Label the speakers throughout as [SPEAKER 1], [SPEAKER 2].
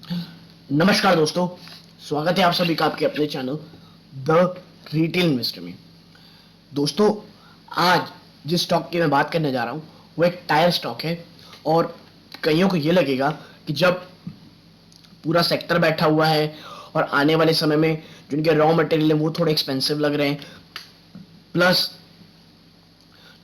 [SPEAKER 1] नमस्कार दोस्तों, स्वागत है आप सभी का आपके अपने चैनल द रिटेल इन्वेस्टर में। दोस्तों, आज जिस स्टॉक की मैं बात करने जा रहा हूँ वो एक टायर स्टॉक है। और कईयों को ये लगेगा कि जब पूरा सेक्टर बैठा हुआ है और आने वाले समय में जिनके रॉ मटेरियल है वो थोड़े एक्सपेंसिव लग रहे हैं, प्लस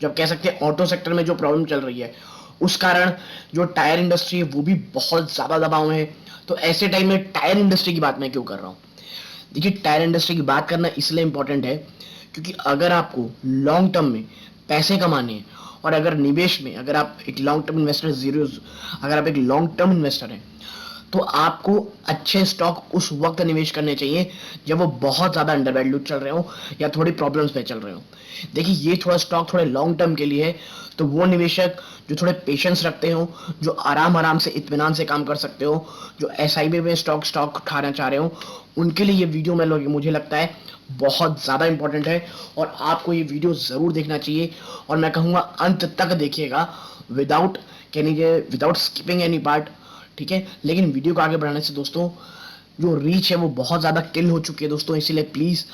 [SPEAKER 1] जब कह सकते हैं ऑटो सेक्टर में जो प्रॉब्लम चल रही है उस कारण जो टायर इंडस्ट्री है वो भी बहुत ज़्यादा दबाव में है। तो ऐसे टाइम में टायर इंडस्ट्री की बात मैं क्यों कर रहा हूँ? देखिए, टायर इंडस्ट्री की बात करना इसलिए इंपॉर्टेंट है क्योंकि अगर आपको लॉन्ग टर्म में पैसे कमाने हैं और अगर निवेश में अगर आप एक लॉन्ग टर्म इन्वेस्टर जीरो अगर आप एक लॉन्ग टर्म इन्वेस्टर हैं तो आपको अच्छे स्टॉक उस वक्त निवेश करने चाहिए जब वो बहुत ज़्यादा अंडर वैल्यूड चल रहे हो या थोड़ी प्रॉब्लम्स में चल रहे हो। देखिए, ये थोड़ा स्टॉक थोड़े लॉन्ग टर्म के लिए है, तो वो निवेशक जो थोड़े पेशेंस रखते हो, जो आराम आराम से इत्मीनान से काम कर सकते हो, जो एसआईपी में स्टॉक स्टॉक उठाना चाह रहे हो, उनके लिए ये वीडियो मुझे लगता है बहुत ज़्यादा इंपॉर्टेंट है और आपको ये वीडियो ज़रूर देखना चाहिए। और मैं कहूँगा अंत तक देखिएगा, without without skipping any part. ठीक है, लेकिन वीडियो को आगे बढ़ाने से दोस्तों जो रीच है वो बहुत ज़्यादा किल हो चुकी है दोस्तों। इसीलिए प्लीज़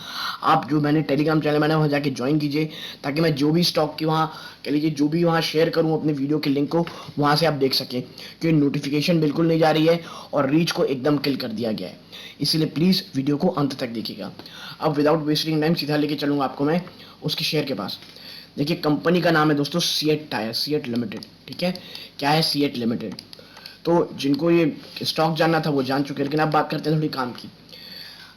[SPEAKER 1] आप जो मैंने टेलीग्राम चैनल मैंने वहाँ जाके ज्वाइन कीजिए, ताकि मैं जो भी स्टॉक की वहाँ कह लीजिए जो भी वहाँ शेयर करूँ अपने वीडियो के लिंक को वहाँ से आप देख सकें, क्योंकि नोटिफिकेशन बिल्कुल नहीं जा रही है और रीच को एकदम किल कर दिया गया है। इसीलिए प्लीज़ वीडियो को अंत तक देखिएगा। अब विदाउट वेस्टिंग टाइम सीधा लेके चलूँगा आपको मैं उसके शेयर के पास। देखिए, कंपनी का नाम है दोस्तों सीएट टायर, सीएट लिमिटेड। ठीक है, क्या है सीएट लिमिटेड? तो जिनको ये स्टॉक जानना था वो जान चुके हैं, लेकिन अब बात करते हैं थोड़ी काम की।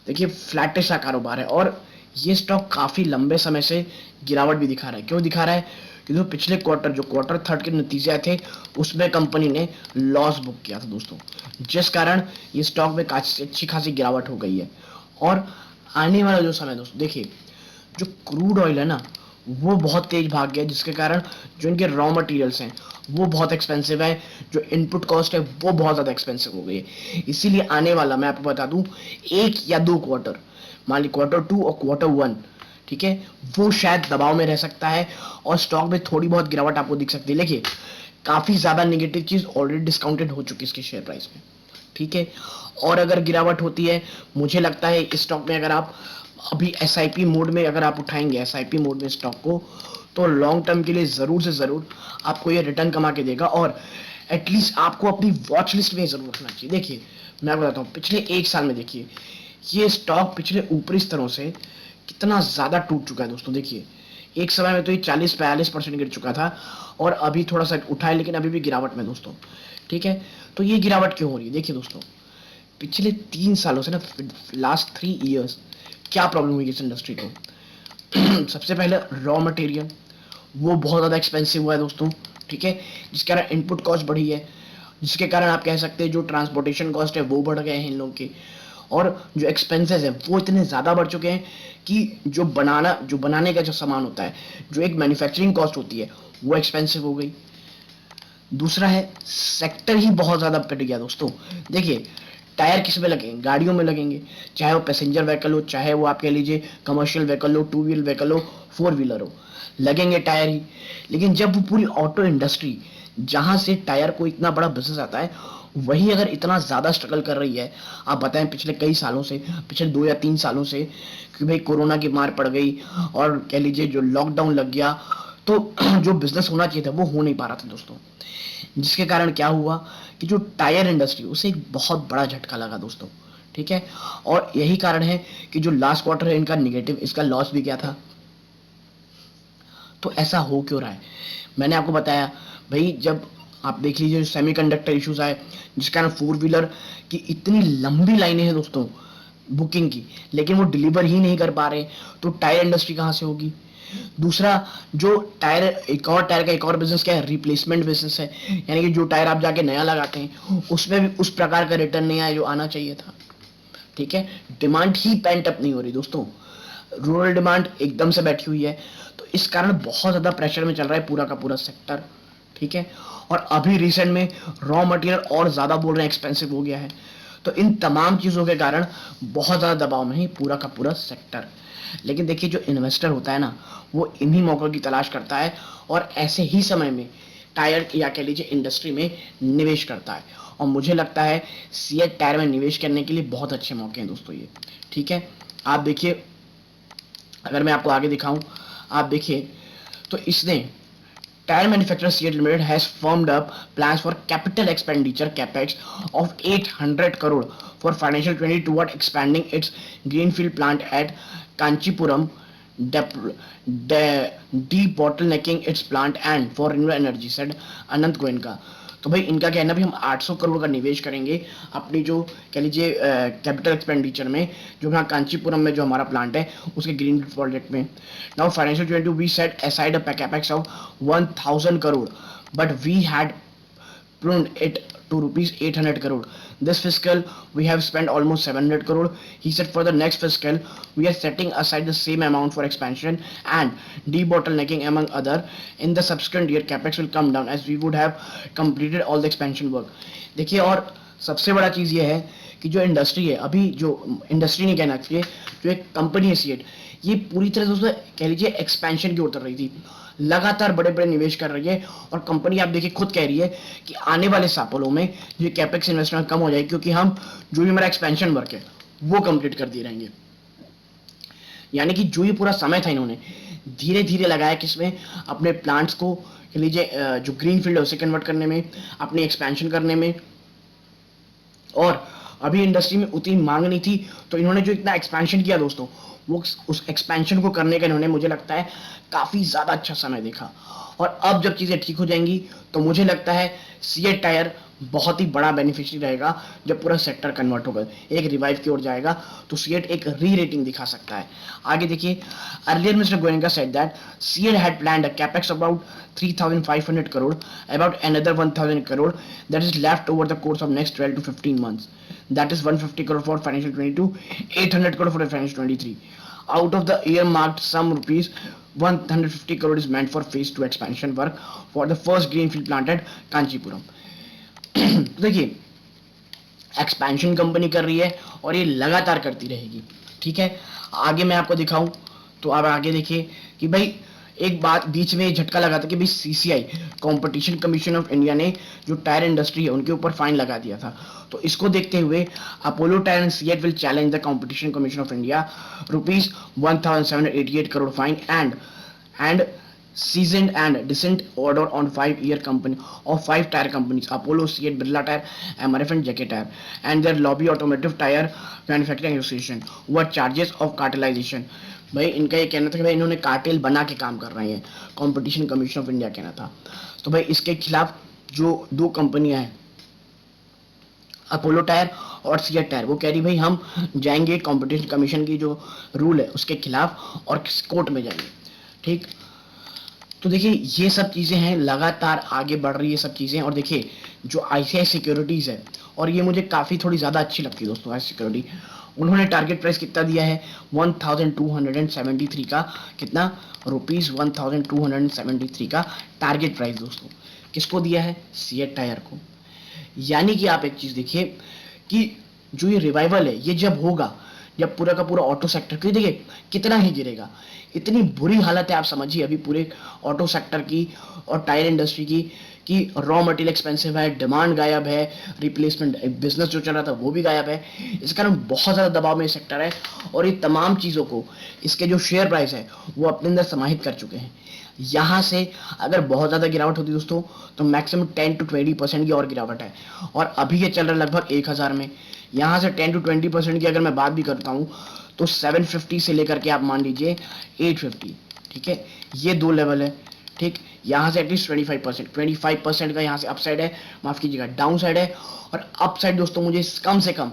[SPEAKER 1] देखिए, फ्लैटिश सा कारोबार है और ये स्टॉक काफ़ी लंबे समय से गिरावट भी दिखा रहा है। क्यों दिखा रहा है? क्योंकि जो पिछले क्वार्टर जो क्वार्टर थर्ड के नतीजे आए थे उसमें कंपनी ने लॉस बुक किया था दोस्तों, जिस कारण ये स्टॉक में अच्छी खासी गिरावट हो गई है। और आने वाला जो समय दोस्तों देखिए, जो क्रूड ऑयल है ना वो बहुत तेज भाग गया, जिसके कारण जो इनके रॉ मटेरियल्स हैं वो बहुत एक्सपेंसिव है, जो इनपुट कॉस्ट है वो बहुत ज़्यादा एक्सपेंसिव हो गई है। इसीलिए आने वाला मैं आपको बता दूं, एक या दो क्वार्टर, मान ली क्वार्टर टू और क्वार्टर वन, ठीक है, वो शायद दबाव में रह सकता है और स्टॉक में थोड़ी बहुत गिरावट आपको दिख सकती है। देखिए, काफ़ी ज़्यादा नेगेटिव चीज़ ऑलरेडी डिस्काउंटेड हो चुकी है इसके शेयर प्राइस में। ठीक है, और अगर गिरावट होती है मुझे लगता है इस स्टॉक में अगर आप अभी एसआईपी मोड में अगर आप उठाएंगे एसआईपी मोड में स्टॉक को, तो लॉन्ग टर्म के लिए ज़रूर से ज़रूर आपको ये रिटर्न कमा के देगा और एटलीस्ट आपको अपनी वॉच लिस्ट में ज़रूर रखना चाहिए। देखिए, मैं बताता हूँ, पिछले एक साल में देखिए ये स्टॉक पिछले ऊपरी स्तरों से कितना ज़्यादा टूट चुका है दोस्तों। देखिए, एक समय में तो ये 40-42% गिर चुका था और अभी थोड़ा सा उठा है, लेकिन अभी भी गिरावट में दोस्तों। ठीक है, तो ये गिरावट क्यों हो रही है? देखिए दोस्तों, पिछले 3 सालों से ना, लास्ट 3 ईयर्स क्या प्रॉब्लम हुई इस इंडस्ट्री को? सबसे पहले रॉ मटेरियल वो बहुत ज़्यादा एक्सपेंसिव हुआ है दोस्तों। ठीक है, जिसके कारण इनपुट कॉस्ट बढ़ी है, जिसके कारण आप कह सकते हैं जो ट्रांसपोर्टेशन कॉस्ट है वो बढ़ गए हैं इन लोगों के, और जो एक्सपेंसेस है वो इतने ज़्यादा बढ़ चुके हैं कि जो बनाने का जो सामान होता है, जो एक मैन्युफैक्चरिंग कॉस्ट होती है वो एक्सपेंसिव हो गई। दूसरा है सेक्टर ही बहुत ज़्यादा पिट गया दोस्तों। देखिए, टायर किस में लगेंगे? गाड़ियों में लगेंगे, चाहे वो पैसेंजर व्हीकल हो, चाहे वो आप कह लीजिए कमर्शियल व्हीकल हो, टू व्हील व्हीकल हो, फोर व्हीलर हो, लगेंगे टायर ही। लेकिन जब वो पूरी ऑटो इंडस्ट्री जहाँ से टायर को इतना बड़ा बिजनेस आता है वही अगर इतना ज़्यादा स्ट्रगल कर रही है, आप बताएं पिछले कई सालों से, पिछले 2 या 3 सालों से, कि भाई कोरोना की मार पड़ गई और कह लीजिए जो लॉकडाउन लग गया, तो जो बिजनेस होना चाहिए था वो हो नहीं पा रहा था दोस्तों। जिसके कारण क्या हुआ कि जो टायर इंडस्ट्री उसे एक बहुत बड़ा झटका लगा दोस्तों। ठीक है, और यही कारण है कि जो लास्ट क्वार्टर है इनका निगेटिव, इसका लॉस भी क्या था। तो ऐसा हो क्यों रहा है? मैंने आपको बताया भाई, जब आप देख लीजिए सेमीकंडक्टर इश्यूज आए जिस कारण फोर व्हीलर की इतनी लंबी लाइनें हैं दोस्तों बुकिंग की, लेकिन वो डिलीवर ही नहीं कर पा रहे, तो टायर इंडस्ट्री कहाँ से होगी? दूसरा, जो टायर एक और टायर का एक और बिजनेस क्या है? रिप्लेसमेंट बिजनेस है, यानी कि जो टायर आप जाके नया लगाते हैं उसमें भी उस प्रकार का रिटर्न नहीं आया जो आना चाहिए था। ठीक है, डिमांड ही पेंट अप नहीं हो रही दोस्तों, रूरल डिमांड एकदम से बैठी हुई है, तो इस कारण बहुत ज़्यादा प्रेशर में चल रहा है पूरा का पूरा सेक्टर। ठीक है, और अभी रिसेंट में रॉ मटेरियल और ज़्यादा बोल रहे हैं एक्सपेंसिव हो गया है, तो इन तमाम चीज़ों के कारण बहुत ज़्यादा दबाव में ही पूरा का पूरा सेक्टर। लेकिन देखिए, जो इन्वेस्टर होता है ना वो इन्हीं मौक़ों की तलाश करता है और ऐसे ही समय में टायर या कह लीजिए इंडस्ट्री में निवेश करता है। और मुझे लगता है सीएट टायर में निवेश करने के लिए बहुत अच्छे मौके हैं दोस्तों ये। ठीक है, आप देखिए, अगर मैं आपको आगे दिखाऊं, आप देखिए तो इसने Tire manufacturer CEAT Limited has firmed up plans for capital expenditure (capex) of 800 crore for financial 20 toward expanding its greenfield plant at Kanchipuram, debottlenecking its plant and for renewable energy, said Anant Goenka. तो भाई इनका कहना भी हम 800 करोड़ का निवेश करेंगे अपनी जो कह लीजिए कैपिटल एक्सपेंडिचर में, जो यहाँ कांचीपुरम में जो हमारा प्लांट है उसके ग्रीन प्रोजेक्ट में। Now financial 22 we set aside a capex of 1000 crore but we had pruned it to rupees 800 crore. This fiscal we have spent almost 700 crore. He said for the next fiscal we are setting aside the same amount for expansion and debottlenecking among other. In the subsequent year capex will come down as we would have completed all the expansion work. देखिए, और सबसे बड़ा चीज़ ये है कि जो industry है, अभी जो इंडस्ट्री नहीं कहना चाहिए, जो एक कंपनी है सीएट, ये पूरी तरह से दोस्तों कह लीजिए एक्सपेंशन की ओर उतर रही थी, लगातार बड़े बड़े निवेश कर रही है। और कंपनी आप देखिए खुद कह रही है कि आने वाले सालों में ये कैपेक्स इन्वेस्टमेंट कम हो जाएगी, क्योंकि हम जो भी हमारा एक्सपेंशन वर्क है वो कंप्लीट कर दिए रहेंगे। यानी कि जो ये पूरा समय था इन्होंने धीरे धीरे लगाया किसमें, अपने प्लांट्स को कह लीजिए जो ग्रीन फील्ड है उसे कन्वर्ट करने में, अपनी एक्सपेंशन करने में। और अभी इंडस्ट्री में उतनी मांग नहीं थी, तो इन्होंने जो इतना एक्सपेंशन किया दोस्तों, वो उस एक्सपेंशन को करने का इन्होंने मुझे लगता है काफ़ी ज़्यादा अच्छा समय देखा। और अब जब चीज़ें ठीक हो जाएंगी तो मुझे लगता है सीएट टायर बहुत ही बड़ा बेनिफिशियरी रहेगा। जब पूरा सेक्टर कन्वर्ट होगा, एक रिवाइव की ओर जाएगा, तो सीएट एक री रेटिंग दिखा सकता है। आगे देखिए, earlier mister Goenka said that CEAT had planned a capex about 3500 crore, about another 1000 crore that is left over the course of next 12 to 15 months. That is 150 crore for financial 22, 800 crore for financial 23. Out of the earmarked sum, rupees 150 crore is meant for phase 2 expansion work for the first greenfield plant at Kanchipuram. देखिए, expansion company कर रही है और ये लगातार करती रहेगी। ठीक है, आगे मैं आपको दिखाऊं तो आप आगे देखिए कि भाई एक बात बीच में झटका लगा था कि भाई CCI competition commission of India ने जो टायर इंडस्ट्री है उनके ऊपर फाइन लगा दिया था। तो इसको देखते हुए Apollo tyre and CEAT will challenge the competition commission of India, rupees 1788 crore fine and seasoned and dissent order on 5-year company of 5 tire companies, Apollo, CEAT, Birla Tire, MRF and JK Tire, and their lobby automotive tire manufacturing association what charges of cartelization. भाई इनका ये कहना था कि भाई इन्होंने cartel बना के काम कर रहे हैं, कंपटीशन कमीशन ऑफ इंडिया कहना था। तो भाई इसके खिलाफ जो दो कंपनियां हैं अपोलो टायर और सीएट टायर, वो कह रही भाई हम जाएंगे कंपटीशन कमीशन की जो रूल है उसके खिलाफ और कोर्ट में जाएंगे। ठीक, तो देखिए ये सब चीज़ें हैं, लगातार आगे बढ़ रही है सब चीज़ें। और देखिए जो आईसीआई सिक्योरिटीज़ है, और ये मुझे काफ़ी थोड़ी ज़्यादा अच्छी लगती है दोस्तों आईसीआई सिक्योरिटी, उन्होंने टारगेट प्राइस कितना दिया है 1273 का, कितना रुपीज़ 1273 का टारगेट प्राइस दोस्तों किसको दिया है, सीएट टायर को। यानी कि आप एक चीज़ देखिए कि जो ये रिवाइवल है ये जब होगा, जब पूरा का पूरा ऑटो सेक्टर, क्योंकि देखिए कितना ही गिरेगा, इतनी बुरी हालत है आप समझिए अभी पूरे ऑटो सेक्टर की और टायर इंडस्ट्री की कि रॉ मटेरियल एक्सपेंसिव है, डिमांड गायब है, रिप्लेसमेंट बिजनेस जो चल रहा था वो भी गायब है। इस कारण बहुत ज़्यादा दबाव में सेक्टर है और ये तमाम चीज़ों को इसके जो शेयर प्राइस है वो अपने अंदर समाहित कर चुके हैं। यहाँ से अगर बहुत ज़्यादा गिरावट होती दोस्तों तो मैक्सिमम 10 to 20% की और गिरावट है, और अभी ये चल रहा है लगभग 1000 में। यहाँ से 10 to 20% की अगर मैं बात भी करता हूँ तो 750 से लेकर के आप मान लीजिए 850। ठीक है, ये दो लेवल है। ठीक, यहाँ से एटलीस्ट 25% का यहाँ से अपसाइड है, माफ़ कीजिएगा डाउन साइड है, और अप साइड दोस्तों मुझे कम से कम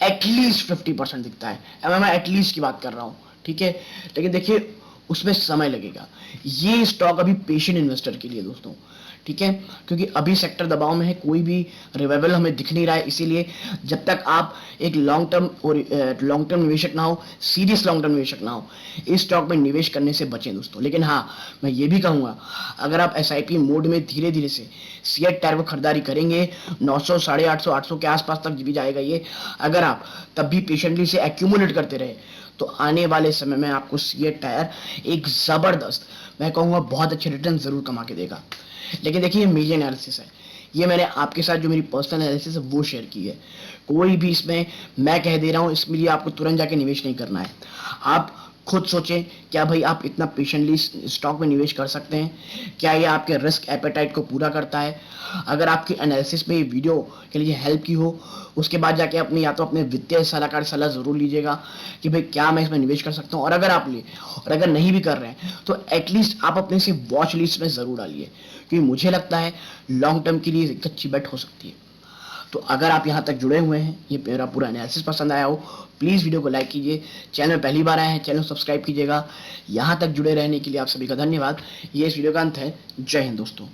[SPEAKER 1] एटलीस्ट 50% दिखता है। अब मैं एटलीस्ट की बात कर रहा हूँ। ठीक है, लेकिन देखिए उसमें समय लगेगा। ये स्टॉक अभी पेशेंट इन्वेस्टर के लिए दोस्तों, ठीक है, क्योंकि अभी सेक्टर दबाव में है, कोई भी रिवाइवल हमें दिख नहीं रहा है। इसीलिए जब तक आप एक लॉन्ग टर्म निवेशक ना हो, सीरियस लॉन्ग टर्म निवेशक ना हो, इस स्टॉक में निवेश करने से बचें दोस्तों। लेकिन हाँ, मैं ये भी कहूँगा अगर आप एसआईपी मोड में धीरे धीरे से सीएट टायर को खरीदारी करेंगे, 900, 850, 800 के आसपास तक भी जाएगा ये, अगर आप तब भी पेशेंटली से एक्यूमुलेट करते रहे तो आने वाले समय में आपको सीएट टायर एक ज़बरदस्त, मैं कहूँगा बहुत अच्छे रिटर्न ज़रूर कमा के देगा। लेकिन देखिए ये मीडिया एनालिसिस है, ये मैंने आपके साथ जो मेरी पर्सनल एनालिसिस है वो शेयर की है। कोई भी इसमें मैं कह दे रहा हूँ इसमें लिए आपको तुरंत जाके निवेश नहीं करना है। आप खुद सोचें, क्या भाई आप इतना पेशेंटली स्टॉक में निवेश कर सकते हैं? क्या ये आपके रिस्क एपेटाइट को पूरा करता है? अगर आपकी एनालिसिस में ये वीडियो के लिए हेल्प की हो, उसके बाद जाके अपने या तो अपने वित्तीय सलाहकार सलाह जरूर लीजिएगा कि भाई क्या मैं इसमें निवेश कर सकता हूँ। और अगर नहीं भी कर रहे हैं तो एटलीस्ट आप अपने से वॉच लिस्ट में जरूर डालिए, क्योंकि मुझे लगता है लॉन्ग टर्म के लिए एक अच्छी बेट हो सकती है। तो अगर आप यहाँ तक जुड़े हुए हैं, ये मेरा पूरा एनालिसिस पसंद आया हो, प्लीज़ वीडियो को लाइक कीजिए। चैनल में पहली बार आए हैं, चैनल सब्सक्राइब कीजिएगा। यहाँ तक जुड़े रहने के लिए आप सभी का धन्यवाद। ये इस वीडियो का अंत है। जय हिंद दोस्तों।